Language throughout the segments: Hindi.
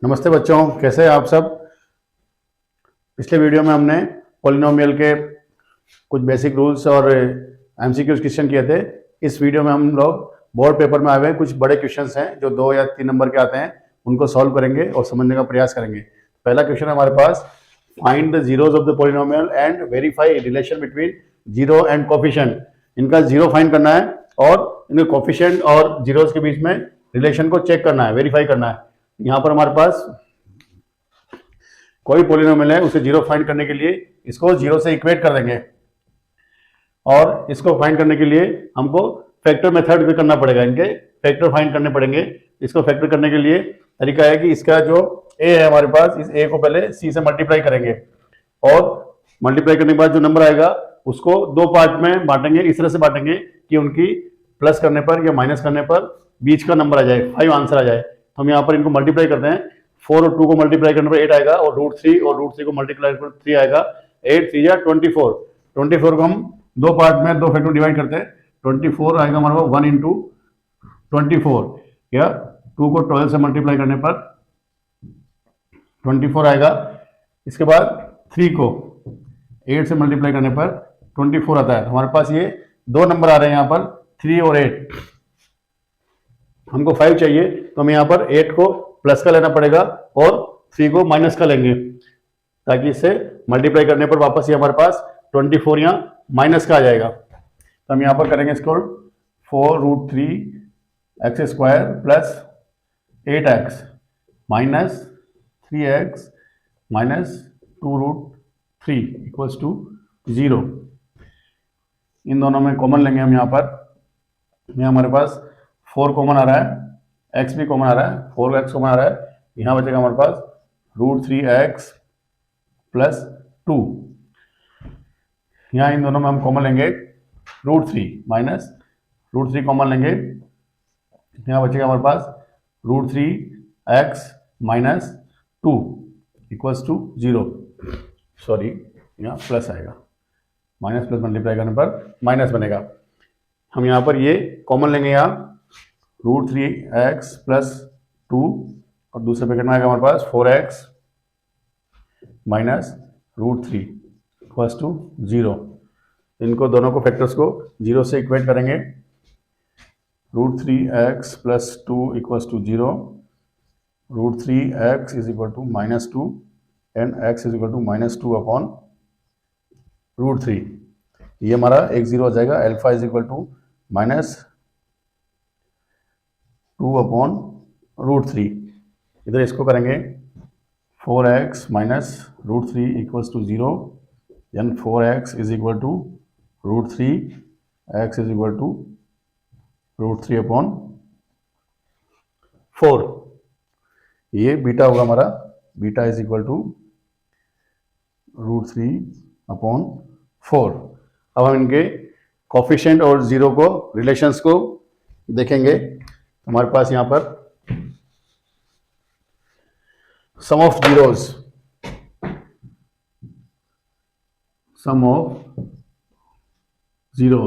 नमस्ते बच्चों, कैसे हैं आप सब। पिछले वीडियो में हमने पॉलिनोमियल के कुछ बेसिक रूल्स और एमसीक्यूज क्वेश्चन किए थे। इस वीडियो में हम लोग बोर्ड पेपर में आए हुए कुछ बड़े क्वेश्चंस हैं जो 2 या 3 नंबर के आते हैं, उनको सॉल्व करेंगे और समझने का प्रयास करेंगे। पहला क्वेश्चन है हमारे पास, find the zeros of the polynomial and verify relation between zero and coefficient. इनका जीरो फाइंड करना है और इनके कोफिशिएंट और जीरोज के बीच में रिलेशन को चेक करना है, वेरीफाई करना है। यहाँ पर हमारे पास कोई पॉलिनोमियल है, उसे जीरो फाइंड करने के लिए इसको जीरो से इक्वेट कर देंगे और इसको फाइंड करने के लिए हमको फैक्टर मेथड भी करना पड़ेगा। इनके फैक्टर फाइंड करने पड़ेंगे। इसको फैक्टर करने के लिए तरीका है कि इसका जो ए है हमारे पास, इस ए को पहले सी से मल्टीप्लाई करेंगे और मल्टीप्लाई करने के बाद जो नंबर आएगा उसको 2 पार्ट में बांटेंगे। इस तरह से बांटेंगे कि उनकी प्लस करने पर या माइनस करने पर बीच का नंबर आ जाए, 5 आंसर आ जाए। तो हम यहाँ पर इनको मल्टीप्लाई करते हैं। 4 और 2 को मल्टीप्लाई करने पर 8 आएगा और √3 और √3 को मल्टीप्लाई करने पर 3 आएगा। 8 3 या 24। 24 को हम 2 पार्ट में 2 फैक्टर डिवाइड करते हैं। 24 आएगा हमारे पास 1 इंटू 24 या 2 को 12 से मल्टीप्लाई करने पर 24 आएगा। इसके बाद 3 को 8 से मल्टीप्लाई करने पर 24 आता है। हमारे पास ये 2 नंबर आ रहे हैं यहाँ पर, 3 और 8। हमको 5 चाहिए तो हम यहाँ पर 8 को प्लस का लेना पड़ेगा और 3 को माइनस का लेंगे ताकि इससे मल्टीप्लाई करने पर वापस ये हमारे पास 24 यहाँ माइनस का आ जाएगा। तो हम यहाँ पर करेंगे इसको 4√3x² plus 8x minus 3x minus 2√3 equals to 0। इन दोनों में कॉमन लेंगे हम यहाँ पर। यहाँ हमारे पास 4 कॉमन आ रहा है, x भी कॉमन आ रहा है, 4x कॉमन आ रहा है। यहाँ बचेगा हमारे पास √3x प्लस 2। यहाँ इन दोनों में हम कॉमन लेंगे √3 माइनस √3 कॉमन लेंगे। यहाँ बचेगा हमारे पास √3x minus 2 equals to 0। Sorry, यहाँ प्लस आएगा, माइनस प्लस मल्टीप्लाई करने पर माइनस बनेगा। हम यहाँ पर ये कॉमन लेंगे, यहाँ √3x प्लस 2 और दूसरे पैकेट में आएगा हमारे पास 4x माइनस √3 इक्वल्स टू 0। इनको दोनों को फैक्टर्स को 0 से इक्वेट करेंगे। √3x plus 2 equals to 0, √3x is equal to -2 and x is equal to -2 upon √3। ये हमारा एक 0 आ जाएगा। Alpha is equal to -2 upon √3। इधर इसको करेंगे 4x minus √3 equals to 0 and 4x is equal to √3, x is equal to √3 upon 4। ये बीटा होगा हमारा, beta is equal to √3 upon 4। अब हम इनके कोफिशिएंट और जीरो को रिलेशंस को देखेंगे। हमारे पास यहाँ पर sum of zeros, sum of zero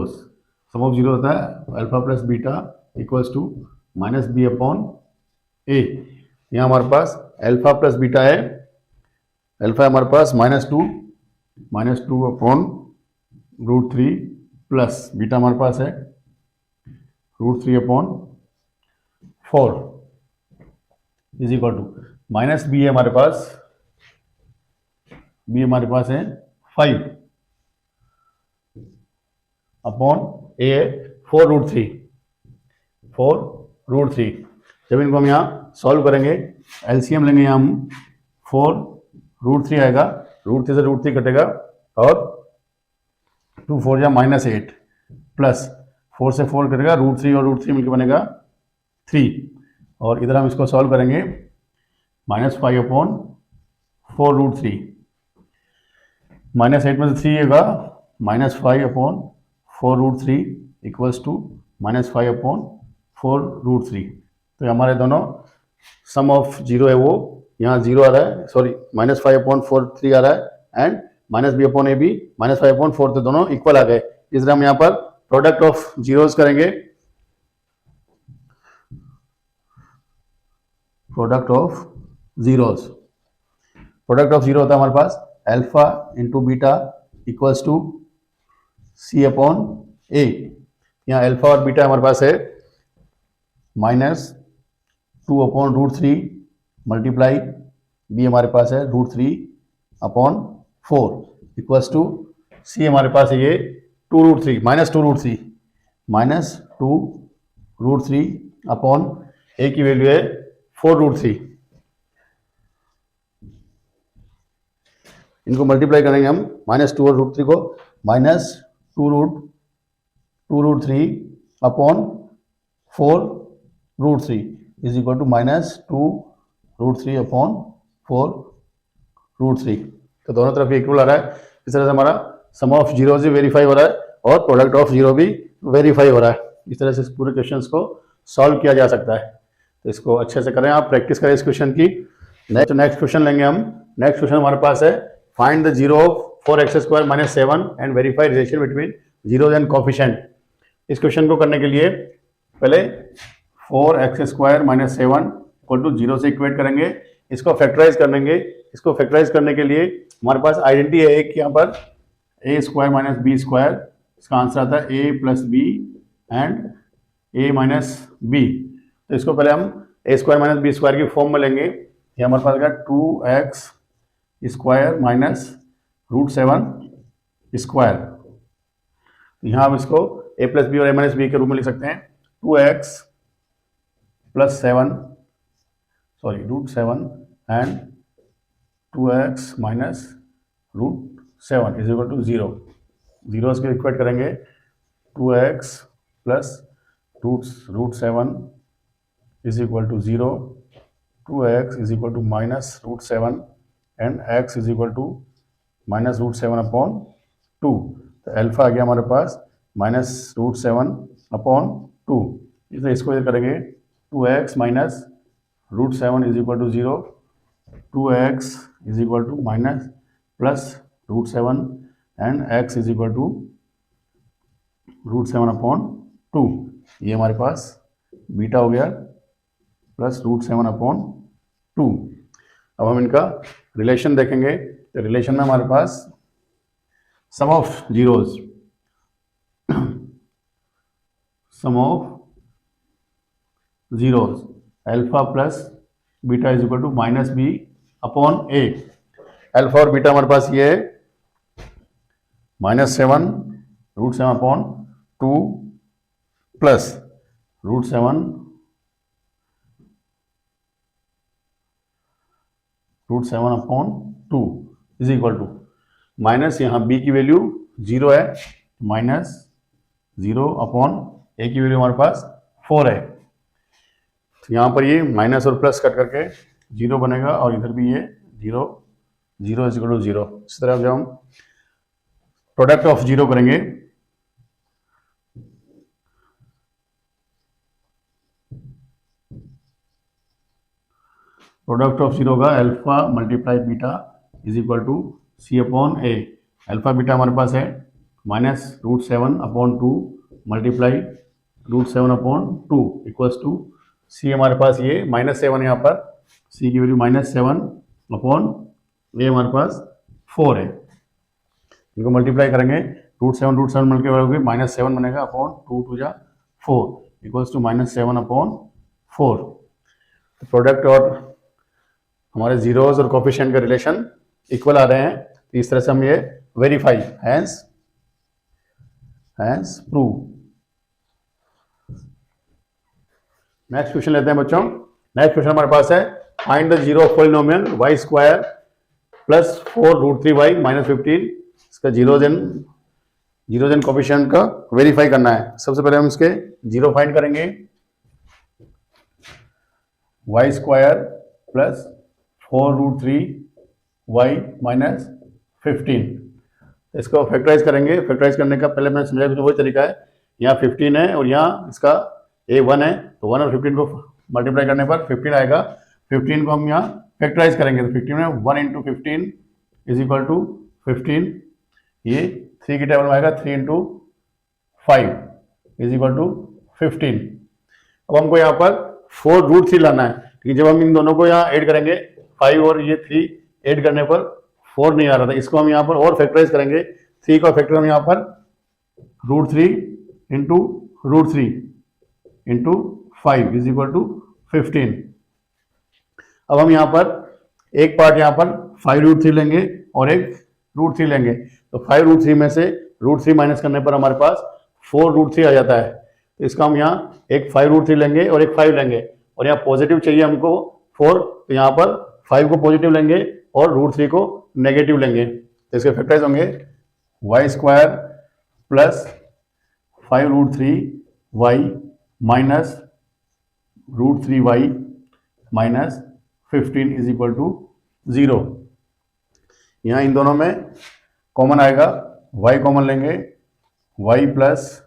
होता है alpha plus beta equals to -b upon a। यहाँ हमारे पास अल्फा प्लस बीटा है। अल्फा हमारे पास -2 अपॉन √3 प्लस बीटा हमारे पास है √3 upon 4 is equal to -b है हमारे पास, b हमारे पास है 5 अपॉन a है 4√3। जब इनको हम यहाँ सॉल्व करेंगे, एलसीएम लेंगे यहाँ हम, 4√3 आएगा, √3 से √3 कटेगा और 2 4 या -8 प्लस 4 से 4 कटेगा, √3 और √3 मिलकर बनेगा 3। और इधर हम इसको सॉल्व करेंगे, -5 अपॉन 4√3, -8 में से 3 होगा, -5 अपॉन 4√3 इक्वल्स टू -5 अपॉन 4√3। तो हमारे दोनों सम ऑफ जीरो है, वो यहाँ 0 आ रहा है, सॉरी -5 अपॉन 4 आ रहा है एंड -b अपॉन a भी -5 अपॉन 4, तो दोनों इक्वल आ गए। इसलिए हम यहाँ पर प्रोडक्ट ऑफ जीरोज करेंगे। Product of zeros. Product of zero होता है हमारे पास alpha into beta equals to C upon A. यहाँ अल्फा और बीटा हमारे पास है -2/√3 मल्टीप्लाई बी हमारे पास है √3/4 इक्वल्स टू सी हमारे पास है ये 2√3 -2√3 अपॉन ए की वैल्यू है 4√3। इनको मल्टीप्लाई करेंगे हम -2 और √3 को -2√3 upon 4√3 is equal to -2√3 upon 4√3। तो दोनों तरफ इक्वल आ रहा है। इस तरह से हमारा सम ऑफ जीरो भी वेरीफाई हो रहा है और प्रोडक्ट ऑफ जीरो भी वेरीफाई हो रहा है। इस तरह से इस पूरे क्वेश्चंस को सॉल्व किया जा सकता है। तो इसको अच्छे से करें, आप प्रैक्टिस करें इस क्वेश्चन की। नेक्स्ट क्वेश्चन लेंगे हम। नेक्स्ट क्वेश्चन हमारे पास है find the zero of 4x² - 7 and verify relation between zeros and coefficient. इस क्वेश्चन को करने के लिए पहले 4x² - 7 इक्वल टू 0 से इक्वेट करेंगे। इसको फैक्टराइज करेंगे। इसको फैक्टराइज करने के लिए हमारे पास आइडेंटिटी है एक यहाँ पर a² - b²। इसका आंसर आता है a + b and a - b। तो इसको पहले हम a² - b² की फॉर्म में लेंगे। ये हमारे पास आएगा 2x² - √7²। यहाँ हम इसको a + b और a - b के रूप में लिख सकते हैं। 2x + 7 √7 and 2x - √7 is equal to 0। Zeros के इक्वेट करेंगे। 2x + √7 is equal to 0, 2x is equal to -√7 and x is equal to -√7/2। तो अल्फा आ गया हमारे पास -√7/2। इसलिए इसको ये करेंगे 2x - √7 is equal to 0, 2x is equal to +√7 and x is equal to √7/2। ये हमारे पास बीटा हो गया +√7/2। अब हम इनका रिलेशन देखेंगे। तो रिलेशन में हमारे पास sum of zeros alpha plus beta is equal to -b/a। Alpha और बीटा हमारे पास ये है -7 √7/2 plus √7/2 is equal to minus, यहाँ b की वैल्यू 0 है, -0/a की वैल्यू हमारे पास 4 है। तो यहाँ पर ये माइनस और प्लस कट करके 0 बनेगा और इधर भी ये 0 इज इक्वल टू 0। इस तरह जब हम प्रोडक्ट ऑफ जीरो करेंगे प्रोडक्ट ऑफ जीरो का alpha multiply beta is equal to c/a। Alpha beta हमारे पास है -√7/2 मल्टीप्लाई √7/2 इक्वल्स टू c हमारे पास ये -7 यहाँ पर c की वैल्यू -7/a हमारे पास 4 है। इनको मल्टीप्लाई करेंगे √7 मल्टीप्लाई होगी -7 बनेगा अपॉन 2 2 जा 4 इक्वल्स टू -7/4। तो प्रोडक्ट और हमारे जीरोज और कोफिशिएंट का रिलेशन इक्वल आ रहे हैं। तो इस तरह से हम ये verify hence prove. Next question लेते हैं बच्चों। नेक्स्ट क्वेश्चन हमारे पास है find the zero of polynomial y² + 4√3y - 15। इसका जीरोज एंड कोफिशिएंट का वेरीफाई करना है। सबसे पहले हम इसके जीरो फाइंड करेंगे। y² + 4√3y - 15। इसको फैक्टराइज करेंगे। फैक्टराइज करने का पहले मैंने समझाया वही तरीका है। यहाँ 15 है और यहाँ इसका a 1 है, तो 1 और 15 को मल्टीप्लाई करने पर 15 आएगा। 15 को हम यहाँ फैक्टराइज करेंगे तो 15 में 1 × 15 इज इक्वल टू 15। ये 3 की टेबल में आएगा 3 × 5 इज इक्वल टू 15। अब हमको यहाँ पर 4√3 लाना है। ठीक है, जब हम इन दोनों को यहाँ ऐड करेंगे 5 और ये 3 ऐड करने पर 4 नहीं आ रहा था, इसको हम यहाँ पर और फैक्टराइज करेंगे। 3 का फैक्टर हम यहाँ पर √3 into √3 into 5 is equal to 15। अब हम यहाँ पर एक पार्ट यहाँ पर 5√3 लेंगे और एक √3 लेंगे, तो 5√3 में से √3 माइनस करने पर हमारे पास 4√3 आ जाता है। तो इसका हम यहाँ एक 5√3 लेंगे और एक 5 लेंगे, और यहाँ पॉजिटिव चाहिए हमको 4, तो यहाँ पर 5 को पॉजिटिव लेंगे और √3 को नेगेटिव लेंगे। तो इसके फैक्टर्स होंगे y² plus 5√3y minus √3y minus 15 is equal to 0। यहाँ इन दोनों में कॉमन आएगा, y कॉमन लेंगे, y प्लस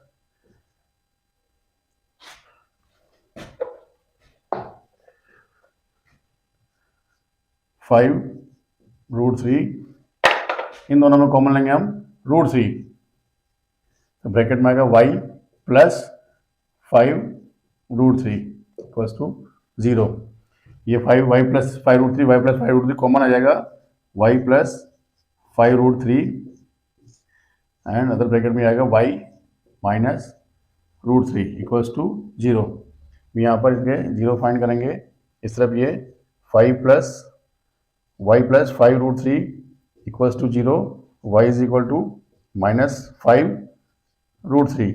5√3, इन दोनों में कॉमन लेंगे हम √3, तो ब्रैकेट में आएगा y प्लस 5√3 इक्वल्स टू 0। ये 5y प्लस 5√3 कॉमन आ जाएगा, y plus 5√3 and other bracket में आएगा y माइनस √3 इक्वल्स टू 0। यहाँ पर इसके 0 फाइंड करेंगे, इस तरफ ये 5 plus y plus 5√3 equals to 0, y is equal to minus 5√3।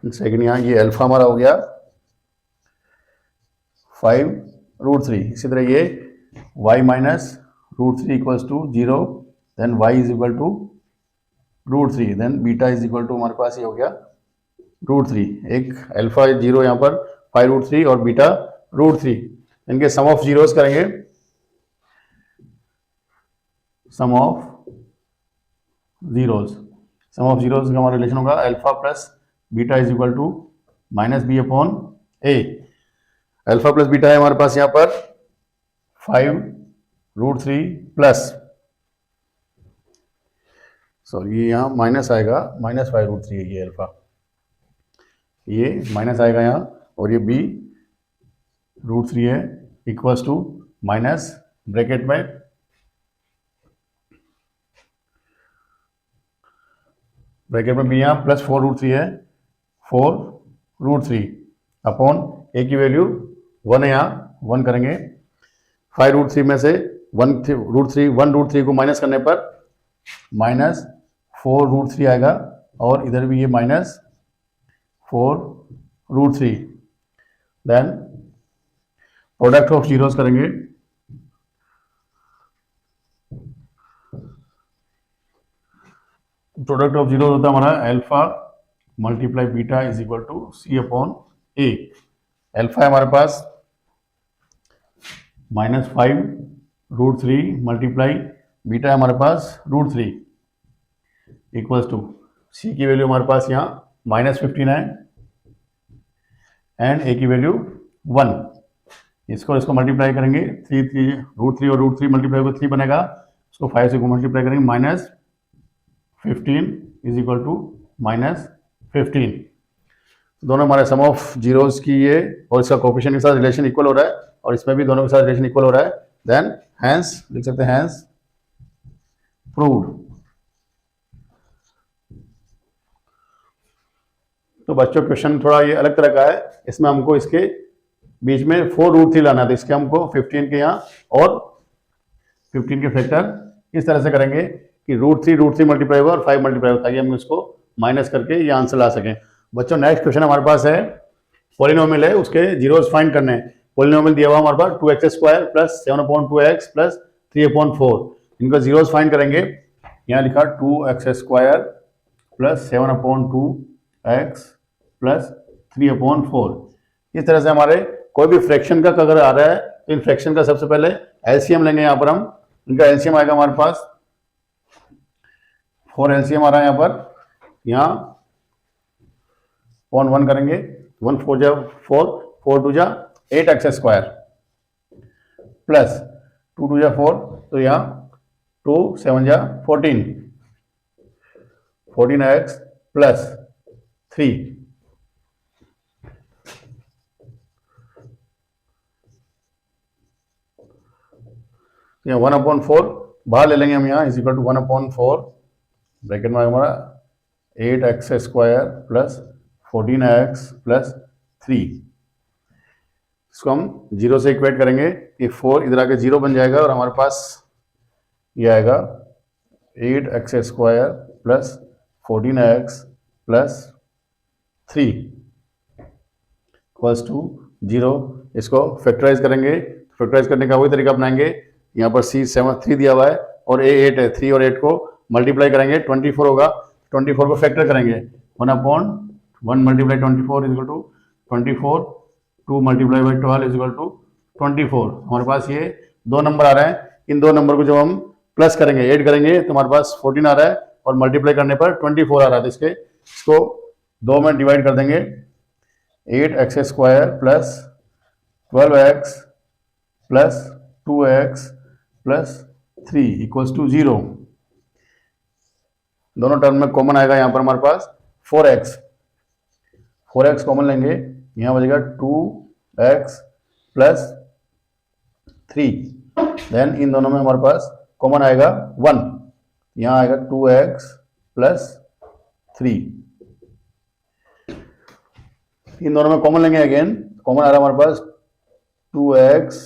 Second यहाँ ये अल्फा हमारा हो गया 5√3। इसी तरह ये y minus √3 equals to 0, then y is equal to √3, then beta is equal to हमारे पास ये हो गया √3। एक अल्फा 0 यहाँ पर 5√3 और बीटा √3, इनके सम ऑफ जीरोस करेंगे। सम ऑफ जीरोस का हमारा रिलेशन होगा alpha plus beta is equal to minus B upon A. Alpha plus beta है हमारे पास यहाँ पर 5√3 प्लस, सॉरी ये यहाँ माइनस आएगा, माइनस 5√3 है ये अल्फा, ये माइनस आएगा यहाँ, और ये बी √3 है इक्वल्स टू माइनस ब्रैकेट में बी यहाँ प्लस 4√3 है, 4√3 अपॉन ए की वैल्यू 1 है, यहाँ 1 करेंगे। 5√3 में से 1√3 को माइनस करने पर माइनस 4√3 आएगा, और इधर भी ये minus 4√3, then product of zeros करेंगे। प्रोडक्ट ऑफ जीरो होता है हमारा alpha multiply beta is equal to C upon A. Alpha है हमारे पास माइनस 5√3 मल्टीप्लाई बीटा है हमारे पास √3 इक्वल्स टू सी की वैल्यू हमारे पास यहाँ माइनस 15 है एंड ए की वैल्यू 1। इसको मल्टीप्लाई करेंगे, 3 और √3 मल्टीप्लाई होकर 3 बनेगा, उसको 5 से मल्टीप्लाई करेंगे, minus 15 is equal to minus 15। दोनों हमारे सम ऑफ जीरोस की ये और इसका कोफिशिएंट के साथ रिलेशन इक्वल हो रहा है, और इसमें भी दोनों के साथ रिलेशन इक्वल हो रहा है, देन हैंस लिख सकते हैं हैंस प्रूव्ड। तो बच्चों क्वेश्चन थोड़ा ये अलग तरह का है, इसमें हमको इसके बीच में 4√3 लाना था, इसके हमको 15 के यहाँ और 15 के फैक्टर इस तरह से करेंगे कि √3 मल्टीप्लाई होगा और 5 मल्टीप्लाई होगा, ताकि हम इसको माइनस करके ये आंसर ला सकें। बच्चों नेक्स्ट क्वेश्चन हमारे पास है, पॉलिनोमियल है, उसके जीरोस फाइंड करने हैं। पॉलिनोमियल दिया हुआ हमारे पास 2x² प्लस 7/2x प्लस 3/4, इनका जीरोस फाइंड करेंगे। यहाँ लिखा 2x² प्लस 7/2x प्लस 3/4। इस तरह से हमारे कोई भी फ्रैक्शन का अगर आ रहा है तो इन फ्रैक्शन का सबसे पहले एलसीएम लेंगे। यहाँ पर हम इनका एलसीएम आएगा हमारे पास 4 एलसीएम आ रहा है यहाँ पर, यहाँ 1 करेंगे, 1 4 जा 4, 4 2 जा 8x² प्लस 2 2 जा 4, तो यहाँ 2 7 जा 14, 14x प्लस 3, यहाँ 1/4 बाहर ले लेंगे हम, यहाँ इज इक्वल टू 1/4 ब्रैकेट में हमारा 8x² प्लस 14x प्लस 3। इसको हम 0 से इक्वेट करेंगे, ये 4 इधर आके 0 बन जाएगा और हमारे पास ये आएगा 8x² plus 14x plus 3 equals to 0। इसको फैक्टराइज करेंगे, फैक्टराइज करने का वही तरीका अपनाएंगे। यहाँ पर C3 दिया हुआ है और A8 है, 3 और 8 को मल्टीप्लाई करेंगे 24 होगा, 24 को फैक्टर करेंगे 1/1 multiply 24 is equal to 24, 2 multiply by 12 is equal to 24। हमारे पास ये दो नंबर आ रहे हैं, इन दो नंबर को जब हम प्लस करेंगे, ऐड करेंगे तो हमारे पास 14 आ रहा है और मल्टीप्लाई करने पर 24 आ रहा है। तो इसको 2 में डिवाइड कर देंगे, 8x² plus 12x plus 2x plus 3 equals to 0। दोनों टर्म में कॉमन आएगा, यहाँ पर हमारे पास 4x कॉमन लेंगे, यहाँ बचेगा 2x प्लस 3। देन इन दोनों में हमारे पास कॉमन आएगा 1, यहाँ आएगा 2x प्लस 3। इन दोनों में कॉमन लेंगे, अगेन कॉमन आ रहा है हमारे पास 2x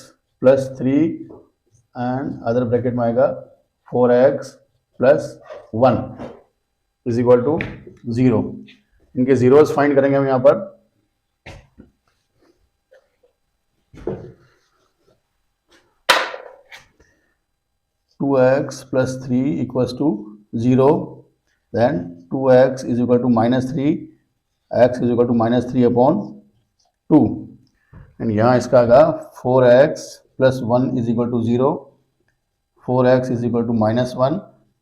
plus 3 and other bracket में आएगा 4x plus 1 is equal to 0। इनके जीरोस फाइंड करेंगे हम यहाँ पर। Two x plus 3 equals to 0, then 2x is equal to -3, x is equal to -3/2 and यहाँ इसका आएगा 4x plus 1 is equal to 0, 4x is equal to -1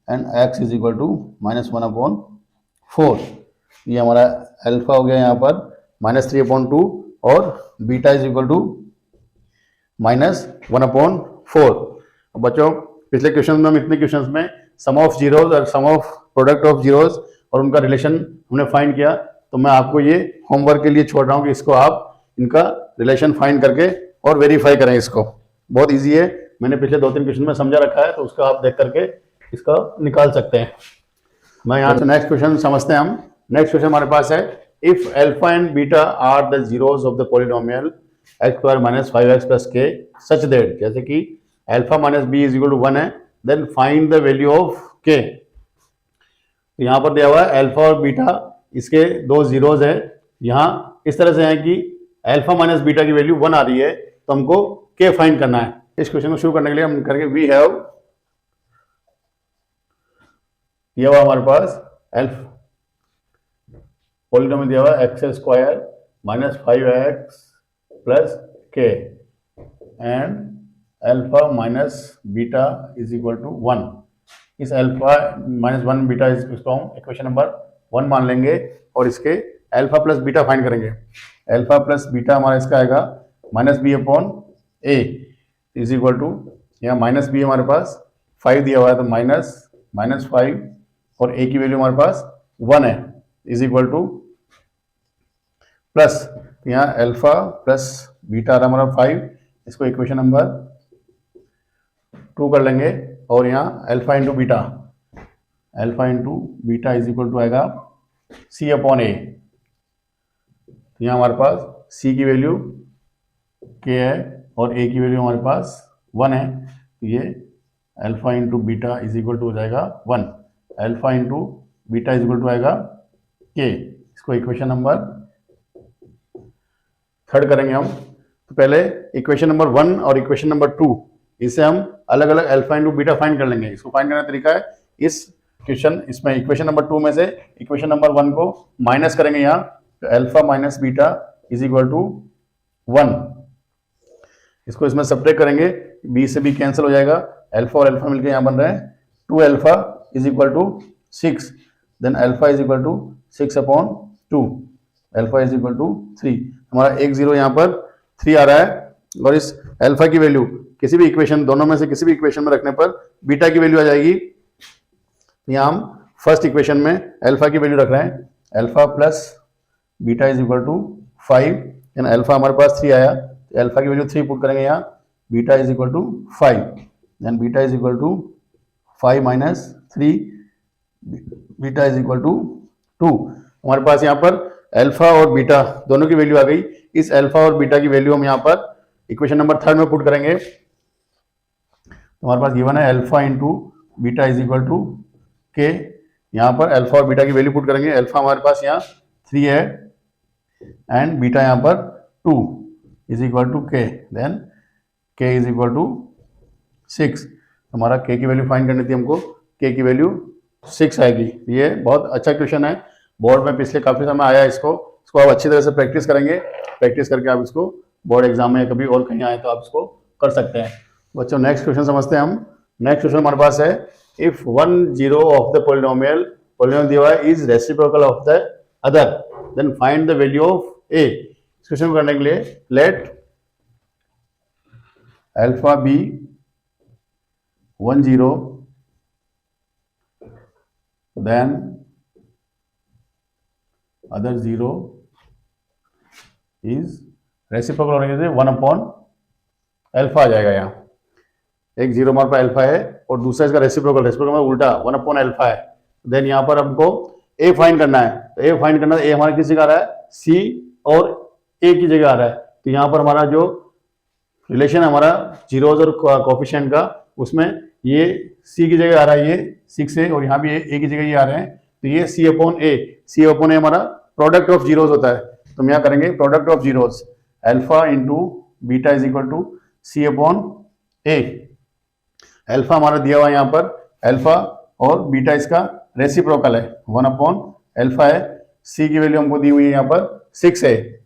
and x is equal to -1/4। ये हमारा अल्फा हो गया यहाँ पर -3/2 और बीटा इज इक्वल टू -1/4। बच्चों पिछले क्वेश्चन में हम इतने क्वेश्चंस में सम ऑफ जीरोज और सम ऑफ प्रोडक्ट ऑफ जीरोज और उनका रिलेशन हमने फाइंड किया, तो मैं आपको ये होमवर्क के लिए छोड़ रहा हूँ कि इसको आप इनका रिलेशन फाइंड करके और वेरीफाई करें। इसको बहुत इजी है, मैंने पिछले 2-3 क्वेश्चन में समझा रखा है, तो उसका आप देख करके इसका निकाल सकते हैं। मैं यहाँ से नेक्स्ट क्वेश्चन समझते हैं हम। नेक्स्ट क्वेश्चन हमारे पास है, if alpha and beta are the zeros of the polynomial x² - 5x + k such that, जैसे कि alpha minus B is equal to 1 है, then find the value of k। यहाँ पर दिया हुआ है अल्फा और बीटा, इसके दो जीरोज है, यहाँ इस तरह से है कि अल्फा माइनस बीटा की वैल्यू 1 आ रही है, तो हमको k फाइंड करना है। इस क्वेश्चन को शुरू करने के लिए हम करेंगे वी हैव, ये हुआ हमारे पास अल्फा पॉलिनोमियल दिया हुआ है x² - 5x + k and alpha minus beta is equal to 1। इस अल्फा -1 बीटा इसको हम इक्वेशन नंबर 1 मान लेंगे और इसके अल्फा प्लस बीटा फाइंड करेंगे। अल्फा प्लस बीटा हमारा इसका आएगा -b/a इज इक्वल टू, यहाँ -b हमारे पास 5 दिया हुआ है, तो -5 और a की वैल्यू हमारे पास 1 है, इज इक्वल टू प्लस, यहाँ अल्फा प्लस बीटा आ रहा हमारा 5, इसको इक्वेशन नंबर 2 कर लेंगे और यहाँ alpha into beta is equal to आएगा c/a। यहाँ हमारे पास c की वैल्यू k है और a की वैल्यू हमारे पास 1 है, तो ये alpha into beta is equal to हो जाएगा 1, alpha into beta is equal to आएगा k। इसको इक्वेशन नंबर 3 करेंगे हम। तो पहले इक्वेशन नंबर 1 और इक्वेशन नंबर 2, इससे हम अलग अलग अल्फा इंटू बीटा फाइंड कर लेंगे। इसको फाइंड करने का तरीका है, इसमें इक्वेशन नंबर 2 में से इक्वेशन नंबर 1 को माइनस करेंगे यहाँ, तो alpha minus beta is equal to 1। इसको इसमें सब्ट्रैक्ट करेंगे, बी से बी कैंसिल हो जाएगा, अल्फा और अल्फा मिलकर यहाँ बन रहे हैं 2 alpha is equal to 6, then alpha is equal to 6/2, alpha is equal to 3। हमारा 1 0 यहाँ पर 3 आ रहा है और इस अल्फा की वैल्यू किसी भी इक्वेशन, दोनों में से किसी भी इक्वेशन में रखने पर बीटा की वैल्यू आ जाएगी। यहाँ हम फर्स्ट इक्वेशन में अल्फा की वैल्यू रख रहे हैं, alpha plus beta is equal to 5, यानी अल्फा हमारे पास 3 आया, तो अल्फा की वैल्यू 3 पुट करेंगे यहाँ, beta is equal to 5, then beta is equal to 5 minus 3, beta is equal to 2। हमारे पास यहाँ पर अल्फा और बीटा दोनों की वैल्यू आ गई। इस अल्फा और बीटा की वैल्यू हम यहाँ पर इक्वेशन नंबर 3 में पुट करेंगे। तो हमारे पास गिवन है alpha into beta is equal to K. यहाँ पर अल्फा और बीटा की वैल्यू पुट करेंगे। अल्फा हमारे पास यहाँ 3 है एंड बीटा यहाँ पर 2 इज इक्वल टू के, then k is equal to 6। हमारा के की वैल्यू फाइंड करनी थी हमको, के की वैल्यू 6 आएगी। ये बहुत अच्छा क्वेश्चन है, बोर्ड में पिछले काफ़ी समय आया है। इसको आप अच्छी तरह से प्रैक्टिस करेंगे, प्रैक्टिस करके आप इसको बोर्ड एग्जाम में कभी और कहीं आए तो आप इसको कर सकते हैं। बच्चों नेक्स्ट क्वेश्चन समझते हैं हम। नेक्स्ट क्वेश्चन हमारे पास है, इफ 1 0 ऑफ द पोलिनोमियल दिया हुआ है is reciprocal of the other, then find the value of A. इस क्वेश्चन को करने के लिए let alpha be 1 0 then other 0 is reciprocal होने से 1 अपॉन अल्फा आ जाएगा। यहाँ एक 0 हमारे पास अल्फा है और दूसरा इसका रेसिप्रोकल में उल्टा 1 अपॉन अल्फा है। देन यहाँ पर हमको ए फाइंड करना है। तो ए फाइंड करना है, ए हमारा किस जगह आ रहा है, सी और ए की जगह आ रहा है। तो यहाँ पर हमारा जो रिलेशन है हमारा जीरोज और कोफिशिएंट का, उसमें ये सी की जगह आ रहा है ये 6 है, और यहाँ भी ए की जगह ये आ रहे हैं। तो ये सी अपॉन ए हमारा प्रोडक्ट ऑफ जीरोज होता है। तो हम यहाँ करेंगे product of zeros, alpha into beta is equal to C upon A. Alpha हमारा दिया हुआ है यहाँ पर, अल्फा और बीटा इसका रेसिप्रोकल है, 1 अपॉन अल्फा है। सी की वैल्यू हमको दी हुई है यहाँ पर 6 है,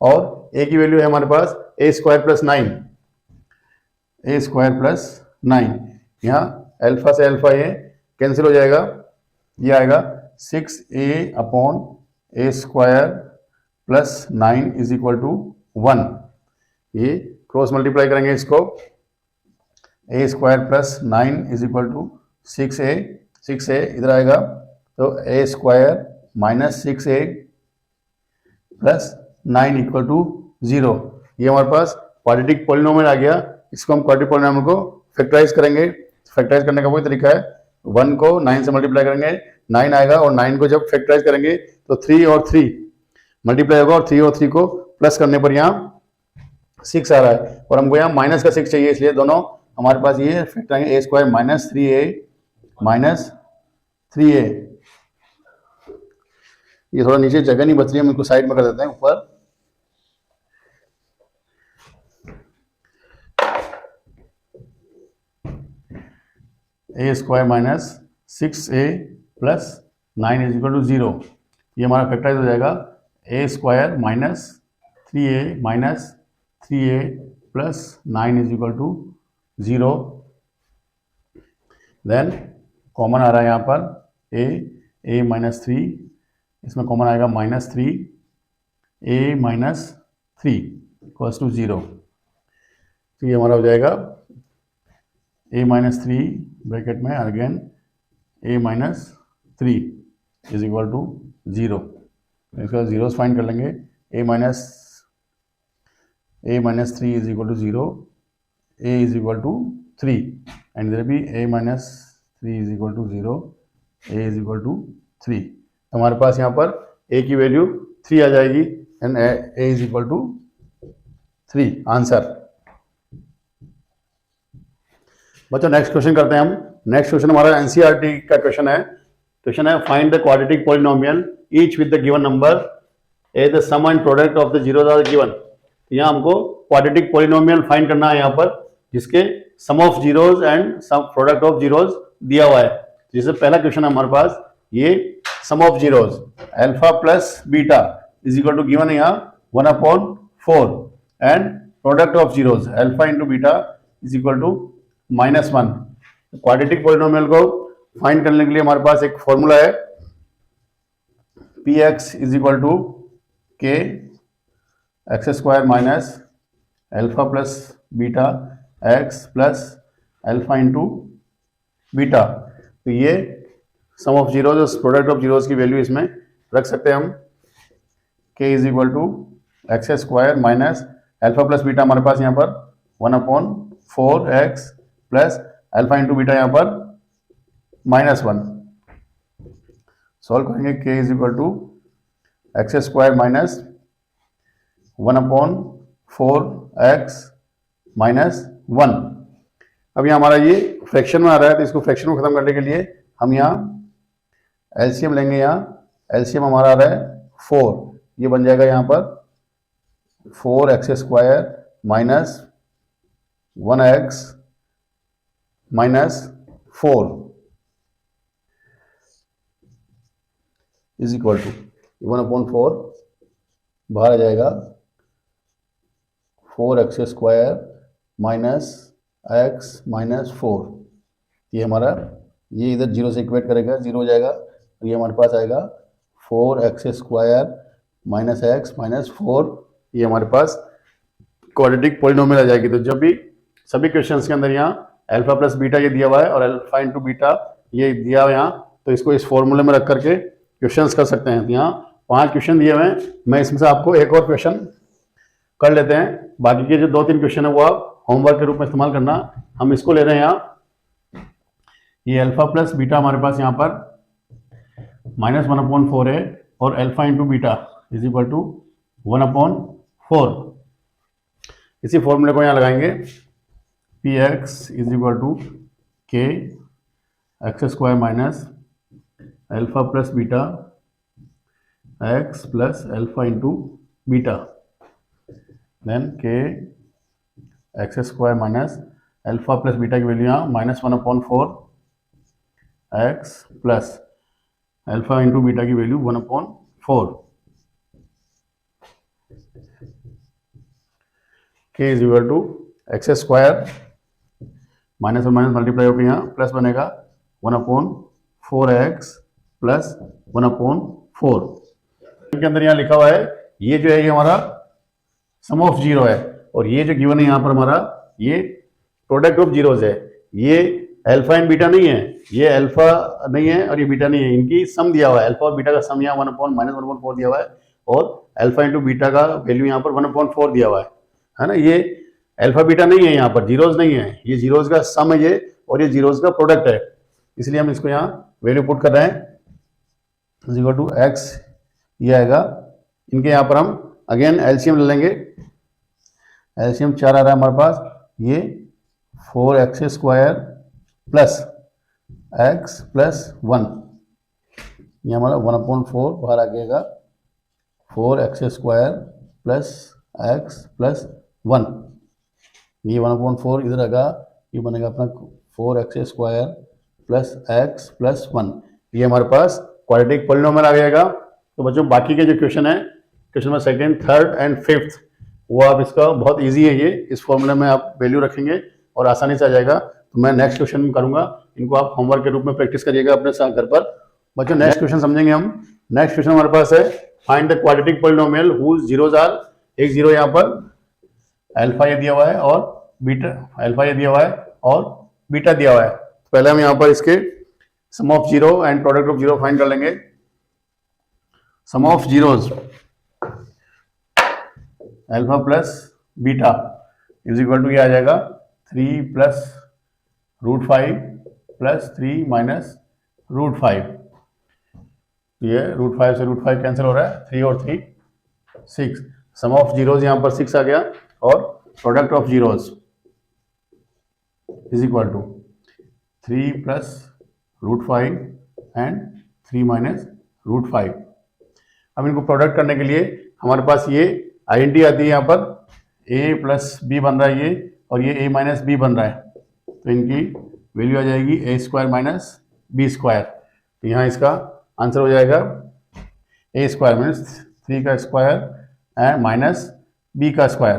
और ए की वैल्यू है हमारे पास ए स्क्वायर प्लस 9। यहाँ अल्फा से अल्फा ये कैंसिल हो जाएगा, ये आएगा 6a upon A square plus 9 is equal to 1। ये क्रॉस मल्टीप्लाई करेंगे इसको, A square plus 9 is equal to 6a इधर आएगा, तो A square minus 6a plus 9 equal to 0। ये हमारे पास क्वाड्रेटिक पॉलिनोमियल आ गया। इसको हम क्वाड्रेटिक पॉलिनोमियल को फैक्टराइज करेंगे। फैक्टराइज करने का वही तरीका है, 1 को 9 से मल्टीप्लाई करेंगे, 9 आएगा, और 9 को जब फैक्टराइज करेंगे तो 3 और 3 मल्टीप्लाई होगा, और 3 और 3 को प्लस करने पर यहाँ 6 आ रहा है, और हमको यहाँ माइनस का 6 चाहिए, इसलिए दोनों हमारे पास ये फैक्टराइज ए स्क्वायर माइनस 3a। ये थोड़ा नीचे जगह नहीं बच रही है, हम इसको साइड में कर देते हैं ऊपर। A square minus 6a plus 9 is equal to 0। ये हमारा फैक्टराइज हो जाएगा, A square minus 3a plus 9 is equal to 0। Then common आ रहा है यहाँ पर ए माइनस 3, इसमें कॉमन आएगा minus 3a minus 3 equals to 0। तो ये हमारा हो जाएगा a माइनस 3 ब्रैकेट में again a minus 3 is equal to 0। इसका जीरोस फाइंड कर लेंगे, a minus 3 is equal to 0, a is equal to 3, and इधर भी a minus 3 is equal to 0, a is equal to 3। हमारे पास यहाँ पर a की वैल्यू 3 आ जाएगी and a is equal to 3 answer. बच्चों नेक्स्ट क्वेश्चन करते हैं हम। नेक्स्ट क्वेश्चन हमारा एनसीईआरटी का क्वेश्चन है। क्वेश्चन है, find the quadratic polynomial each with the given number a the sum and product of the zeros are given. यहाँ हमको क्वाड्रेटिक पॉलिनोमियल फाइंड करना है यहाँ पर, जिसके sum of zeros and sum product of zeros दिया हुआ है। जैसे पहला क्वेश्चन है हमारे पास, ये sum of zeros alpha plus beta is equal to given है यहाँ 1 upon 4, and product of zeros alpha into beta is equal to -1। Quadratic polynomial को फाइंड करने के लिए हमारे पास एक फॉर्मूला है, px इज इक्वल टू के x square minus alpha plus beta x plus alpha into beta. तो ये sum of zeros product of zeros की वैल्यू इसमें रख सकते हैं हम। k is equal to x square minus alpha plus beta हमारे पास यहाँ पर 1/4x plus alpha into beta यहाँ पर -1। सॉल्व करेंगे k is equal to x square minus 1/4x -1। अब यहाँ हमारा ये फ्रैक्शन में आ रहा है, तो इसको फ्रैक्शन में खत्म करने के लिए हम यहाँ एलसीएम लेंगे। यहाँ एलसीएम हमारा आ रहा है 4, ये बन जाएगा यहाँ पर 4x square minus 1x -4 is equal to 1/4 बाहर आ जाएगा 4x स्क्वायर माइनस x -4। ये हमारा, ये इधर 0 से इक्वेट करेगा, 0 हो जाएगा, और ये हमारे पास आएगा 4x स्क्वायर माइनस x -4। ये हमारे पास क्वाड्रेटिक पॉलिनोमियल आ जाएगी। तो जब भी सभी क्वेश्चंस के अंदर यहाँ अल्फा प्लस बीटा ये दिया हुआ है और अल्फा इंटू बीटा ये दिया हुआ है यहाँ, तो इसको इस फॉर्मूले में रख करके क्वेश्चंस कर सकते हैं। यहाँ 5 क्वेश्चन दिए हुए हैं, मैं इसमें से आपको एक और क्वेश्चन कर लेते हैं। बाकी के जो 2-3 क्वेश्चन है वो आप होमवर्क के रूप में इस्तेमाल करना। हम इसको ले रहे हैं यहाँ, ये अल्फा प्लस बीटा हमारे पास यहाँ पर -1/4 है और alpha into beta is equal to 1/4। इसी फॉर्मूले को यहाँ लगाएंगे, px is equal to k x square minus alpha plus beta x plus alpha into beta, then k x square minus alpha plus beta की वैल्यू यहाँ -1/4 x plus alpha into beta की value 1/4। k is equal to x square minus और माइनस मल्टीप्लाई होकर यहाँ प्लस बनेगा 1/4x प्लस 1/4। के अंदर यहाँ लिखा हुआ है, ये जो है ये हमारा सम ऑफ जीरो है, और ये जो गिवन है यहाँ पर हमारा ये प्रोडक्ट ऑफ जीरोज है। ये अल्फा एंड बीटा नहीं है, ये अल्फा नहीं है और ये बीटा नहीं है, इनकी सम दिया हुआ है। अल्फा और बीटा का सम यहाँ 1/-1/4 दिया हुआ है, और अल्फा इंटू बीटा का वैल्यू यहाँ पर 1/4 दिया हुआ है ना। ये अल्फा बीटा नहीं है, यहाँ पर जीरोज नहीं है, ये जीरोज का सम है ये, और ये जीरोज का प्रोडक्ट है, इसलिए हम इसको यहाँ वैल्यू पुट कर रहे हैं इज इक्वल टू एक्स। ये आएगा, इनके यहाँ पर हम अगेन एलसीएम ले लेंगे। एलसीएम 4 आ रहा है हमारे पास, ये 4x square plus x plus 1, ये हमारा 1/4 बाहर आ जाएगा 4x square plus x plus 1। ये 1/4 इधर आएगा, ये बनेगा अपना 4x square plus x plus 1। ये हमारे पास क्वाड्रेटिक पॉलिनोमियल आ जाएगा। तो बच्चों बाकी के जो क्वेश्चन है, question number 2nd, 3rd and 5th, वो आप इसका बहुत इजी है, ये इस फॉर्मूले में आप वैल्यू रखेंगे और आसानी से आ जाएगा। तो मैं नेक्स्ट क्वेश्चन में करूंगा, इनको आप होमवर्क के रूप में प्रैक्टिस करिएगा अपने साथ घर पर। बच्चों नेक्स्ट क्वेश्चन समझेंगे हम। नेक्स्ट क्वेश्चन हमारे पास है, find the quadratic polynomial whose zeros are, एक जीरो यहाँ पर अल्फा ये दिया हुआ है और बीटा, अल्फा ये दिया हुआ है और बीटा दिया हुआ है। तो पहले हम यहाँ पर इसके sum of zero and product of zero find कर लेंगे। Sum of zeros alpha plus beta is equal to, ये आ जाएगा 3 प्लस √5 प्लस 3 माइनस √5। ये √5 से √5 कैंसिल हो रहा है, 3 और 3 6। सम ऑफ जीरोज यहाँ पर 6 आ गया, और product of zeros is equal to 3 plus √5 and 3 minus √5। अब इनको प्रोडक्ट करने के लिए हमारे पास ये आइडेंटिटी आती है, यहाँ पर a प्लस बी बन रहा है ये, और ये a माइनस बी बन रहा है, तो इनकी वैल्यू आ जाएगी a square minus B square. तो यहाँ इसका आंसर हो जाएगा a स्क्वायर मीन्स 3 का स्क्वायर एंड माइनस b का स्क्वायर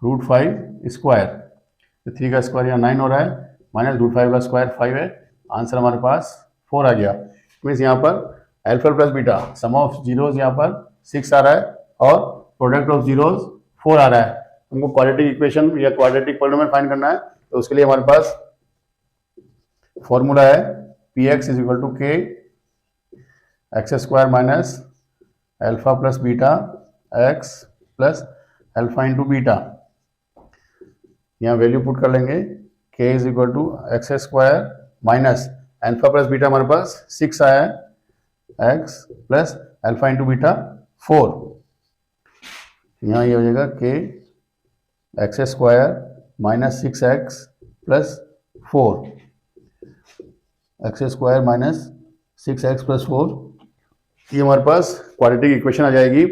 √5 स्क्वायर। तो 3 का स्क्वायर यहाँ 9 हो रहा है, माइनस √5 का स्क्वायर 5 है। आंसर हमारे पास 4 आ गया। मीन्स यहाँ पर alpha plus beta some of zeros यहाँ पर 6 आ रहा है, और प्रोडक्ट ऑफ जीरोज 4 आ रहा है। हमको क्वाड्रेटिक इक्वेशन या क्वाड्रेटिक पॉलिनोमियल फाइंड करना है, तो उसके लिए हमारे पास फॉर्मूला है px is equal to k x square minus alpha plus beta x plus alpha into beta. यहाँ वैल्यू पुट कर लेंगे, k is equal to x square minus alpha plus beta, हमारे पास 6 आया है, x plus alpha into beta 4। यहाँ ये हो जाएगा k x square minus 6x plus 4, x square minus 6x plus 4, ये हमारे पास क्वाड्रेटिक इक्वेशन आ जाएगी।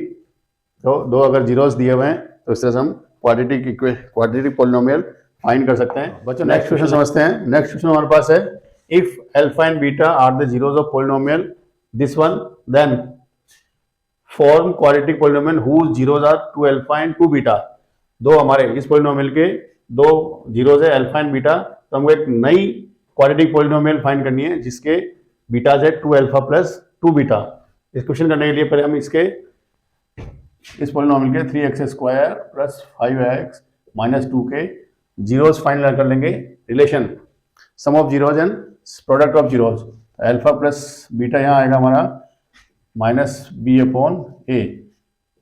तो दो अगर जीरोस दिए हुए हैं तो इस तरह से हम क्वाड्रेटिक पॉलिनोमियल फाइंड कर सकते हैं। बच्चों नेक्स्ट क्वेश्चन समझते हैं। नेक्स्ट क्वेश्चन हमारे पास है, if alpha and beta are the zeros of polynomial this one then form quadratic polynomial whose zeros are 2 alpha and 2 beta. दो हमारे इस पॉलिनोमियल के दो जीरोस है अल्फा एंड बीटा, तो हमको एक नई क्वाड्रेटिक पॉलिनोमियल फाइंड करनी है जिसके बीटाज है 2 अल्फा प्लस 2 बीटा। इस क्वेश्चन करने के लिए पहले हम इस पॉलिनोमियल के 3x square plus 5x minus 2 के जीरोस फाइंड कर लेंगे। Relation sum of zeros and product of zeros, alpha plus beta यहाँ आएगा हमारा minus B upon A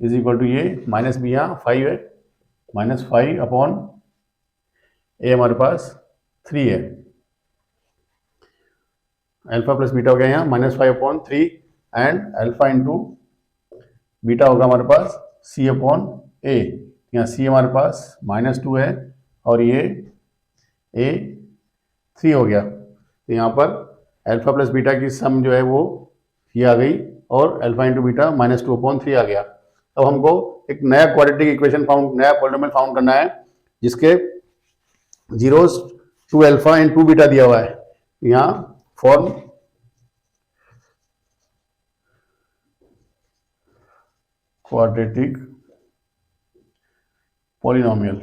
is equal to ये माइनस बी, यहाँ 5 है, माइनस 5 अपॉन ए हमारे पास 3 है। अल्फा प्लस बीटा हो गया यहाँ minus 5 upon 3 and alpha into beta होगा हमारे पास c अपॉन ए। यहाँ c हमारे पास माइनस 2 है और ये a 3 हो गया। तो यहाँ पर अल्फा प्लस बीटा की सम जो है वो ये आ गई और alpha into beta minus 2 upon 3 आ गया। अब हमको एक नया क्वाड्रेटिक इक्वेशन नया पॉलिनोमियल फाउंड करना है जिसके जीरोस 2 अल्फा एंड 2 बीटा दिया हुआ है। यहाँ फॉर्म क्वाड्रेटिक पॉलिनोमियल,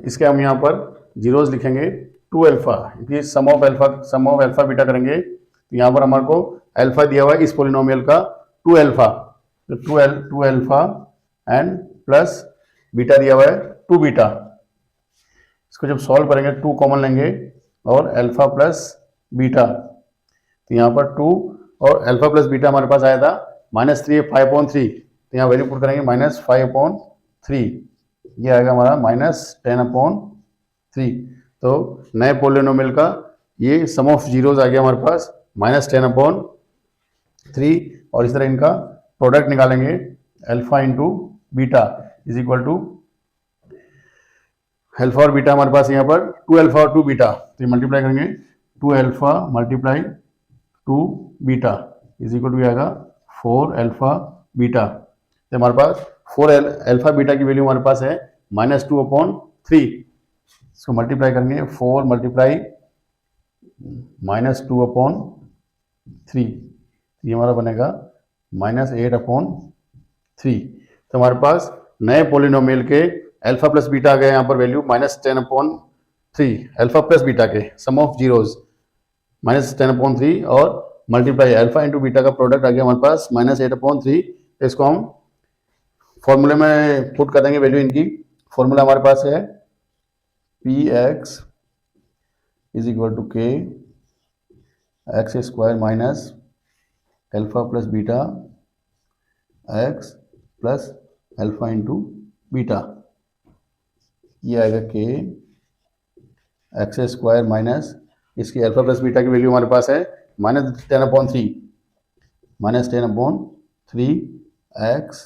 इसके हम यहाँ पर जीरोस लिखेंगे 2 अल्फा, ये सम ऑफ अल्फा बीटा करेंगे। तो यहाँ पर हमारे को अल्फा दिया हुआ है इस पॉलिनोमियल का 2 अल्फा, तो 2 अल्फा एंड प्लस बीटा दिया हुआ है 2 बीटा। इसको जब सॉल्व करेंगे 2 कॉमन लेंगे और अल्फा प्लस बीटा, तो यहाँ पर 2 और अल्फा प्लस बीटा हमारे पास आया था माइनस 3 5 अपॉन 3, तो यहाँ वैल्यू पुट करेंगे माइनस 5 अपॉन 3, ये आएगा हमारा माइनस 10 अपॉन 3। तो नए पॉलिनोमियल का ये सम ऑफ जीरोस आ गया हमारे पास माइनस 10 अपॉन 3, और इस तरह इनका प्रोडक्ट निकालेंगे alpha into beta is equal to alpha और बीटा हमारे पास यहाँ पर 2 अल्फा और 2 बीटा, तो ये मल्टीप्लाई करेंगे 2 alpha multiply 2 beta is equal to आएगा 4 अल्फा बीटा। तो हमारे पास 4 अल्फा बीटा की वैल्यू हमारे पास है माइनस 2 अपॉन 3, इसको मल्टीप्लाई करेंगे 4 मल्टीप्लाई माइनस 2 अपॉन 3, ये हमारा बनेगा माइनस 8 अपॉन 3। तो हमारे पास नए पॉलिनोमियल के अल्फा प्लस बीटा आ गए यहाँ पर value minus 10 upon 3, alpha plus beta के सम ऑफ जीरोज माइनस 10 अपॉन 3 और मल्टीप्लाई अल्फा इंटू बीटा का प्रोडक्ट आ गया हमारे पास माइनस 8 अपॉन 3। तो इसको हम फॉर्मूले में पुट कर देंगे वैल्यू इनकी। फॉर्मूला हमारे पास है p x is equal to के x square minus alpha plus beta x plus alpha into beta, ये आएगा के एक्स स्क्वायर माइनस इसकी अल्फा प्लस बीटा की वैल्यू हमारे पास है minus 10 upon 3, minus 10 upon 3 x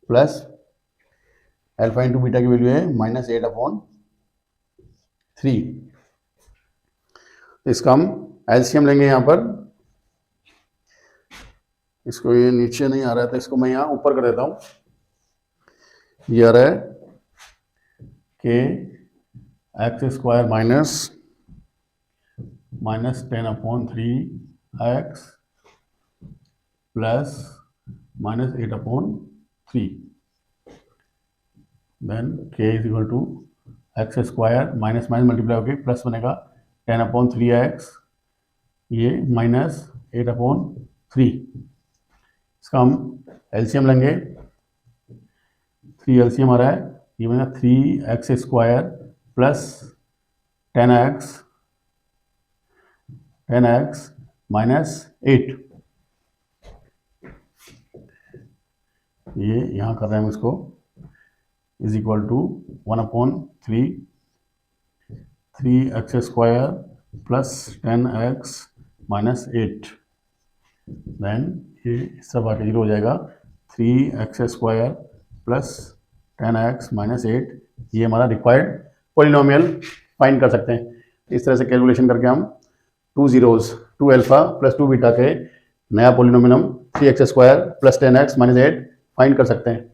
plus alpha into beta की वैल्यू है माइनस 8 अपॉन 3। इसका हम एलसीएम लेंगे यहाँ पर, इसको ये नीचे नहीं आ रहा है तो इसको मैं यहाँ ऊपर कर देता हूँ। ये आ रहा है k x square minus 10 upon 3 x plus minus 8 upon 3, then k is equal to x square minus minus multiply होकर प्लस बनेगा 10 अपॉन 3 एक्स, ये माइनस 8 अपॉन 3। इसका हम एलसीएम लेंगे, 3 एलसीएम आ रहा है, ये बनेगा 3x square plus 10x minus 8, ये यहाँ कर रहे हैं हम इसको, is equal to 1/3 3x² plus 10x minus 8, then ये सब आके 0 हो जाएगा। 3x² प्लस 10x माइनस 8, ये हमारा रिक्वायर्ड पोलिनोमियल फाइंड कर सकते हैं। इस तरह से कैलकुलेशन करके हम 2 zeros 2 अल्फा प्लस 2 बीटा के नया polynomial 3x² plus 10x minus 8 find कर सकते हैं।